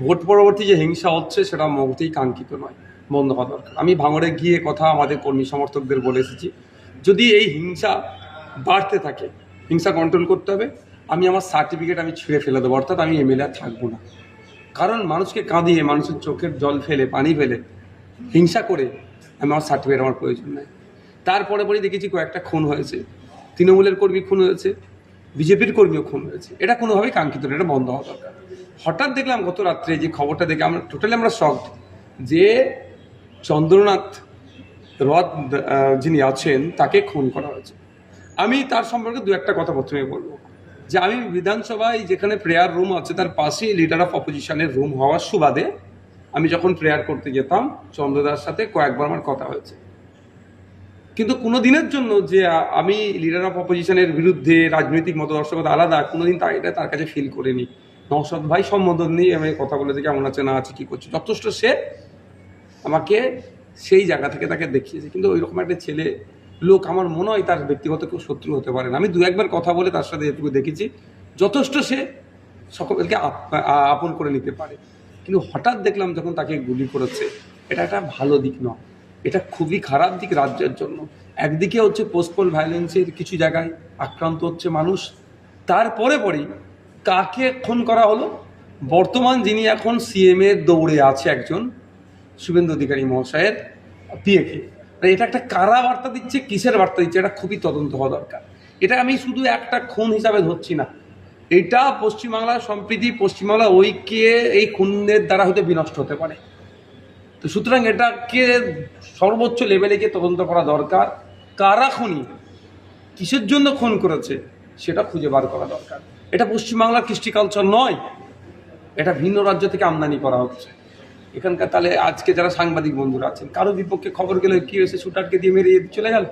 Vote পরবর্তী যে হিংসা হচ্ছে সেটা মোটেই কাঙ্ক্ষিত নয়, বন্ধ হওয়া দরকার। আমি ভাঙড়ে গিয়ে কথা আমাদের কর্মী সমর্থকদের বলে এসেছি, যদি এই হিংসা বাড়তে থাকে, হিংসা কন্ট্রোল করতে হবে। আমি আমার সার্টিফিকেট আমি ছিঁড়ে ফেলে দেবো, অর্থাৎ আমি এমএলএ থাকবো না। কারণ মানুষকে কাঁদিয়ে, মানুষের চোখের জল ফেলে, পানি ফেলে, হিংসা করে আমার সার্টিফিকেট আমার প্রয়োজন নেই। তারপরে পরে দেখেছি কয়েকটা খুন হয়েছে, তৃণমূলের কর্মী খুন হয়েছে, বিজেপির কর্মীও খুন হয়েছে। এটা কোনোভাবেই কাঙ্ক্ষিত না, এটা বন্ধ হওয়া দরকার। হঠাৎ দেখলাম গত রাত্রে যে খবরটা দেখে আমরা শকড যে চন্দ্রনাথ রথ যিনি আছেন তাকে খুন করা হয়েছে। আমি তার সম্পর্কে দু একটা কথা প্রথমে বলবো, যে আমি বিধানসভায় যেখানে প্রেয়ার রুম আছে তার পাশেই লিডার অফ অপোজিশনের রুম হওয়ার সুবাদে আমি যখন প্রেয়ার করতে যেতাম চন্দ্রদার সাথে কয়েকবার আমার কথা হয়েছে। কিন্তু কোনো দিনের জন্য যে আমি লিডার অফ অপোজিশনের বিরুদ্ধে রাজনৈতিক মতদর্শকতা আলাদা, কোনোদিন এটা তার কাছে ফিল করিনি। নওশাদ ভাই সম্বোধন নিয়ে আমি কথা বলে দেখি কেমন আছে না আছে কী করছে, যথেষ্ট সে আমাকে সেই জায়গা থেকে তাকে দেখিয়েছে। কিন্তু ওই রকম একটা ছেলে লোক আমার মনে হয় তার ব্যক্তিগত কেউ শত্রু হতে পারে না। আমি দু একবার কথা বলে তার সাথে এটুকু দেখেছি, যথেষ্ট সে সকলকে আপন করে নিতে পারে। কিন্তু হঠাৎ দেখলাম যখন তাকে গুলি করেছে, এটা একটা ভালো দিক নয়, এটা খুবই খারাপ দিক রাজ্যের জন্য। একদিকে হচ্ছে পোস্টপোল ভায়োলেন্সের কিছু জায়গায় আক্রান্ত হচ্ছে মানুষ, তারপরে পরেই কাকে খুন করা হলো, বর্তমান যিনি এখন সিএম এর দৌড়ে আছে একজন শুভেন্দু অধিকারী মহাশয়ের পিএকে। এটা একটা কারা বার্তা দিচ্ছে, কিসের বার্তা দিচ্ছে, এটা খুবই তদন্ত হওয়া দরকার। এটা আমি শুধু একটা খুন হিসাবে ধরছি না, এটা পশ্চিমবাংলার সম্প্রীতি, পশ্চিমবাংলা ঐক্যে এই খুনের দ্বারা হয়তো বিনষ্ট হতে পারে। তো সুতরাং এটাকে সর্বোচ্চ লেভেলে গিয়ে তদন্ত করা দরকার। কারা খুনি, কিসের জন্য খুন করেছে, সেটা খুঁজে বার করা দরকার। এটা পশ্চিমবাংলার কৃষ্টি কালচার নয়, এটা ভিন্ন রাজ্য থেকে আমদানি করা হচ্ছে এখানকার। তাহলে আজকে যারা সাংবাদিক বন্ধুরা আছেন, কারো বিপক্ষে খবর গেলে কি হয়েছে, শুটারকে দিয়ে মেরে চলে গেল,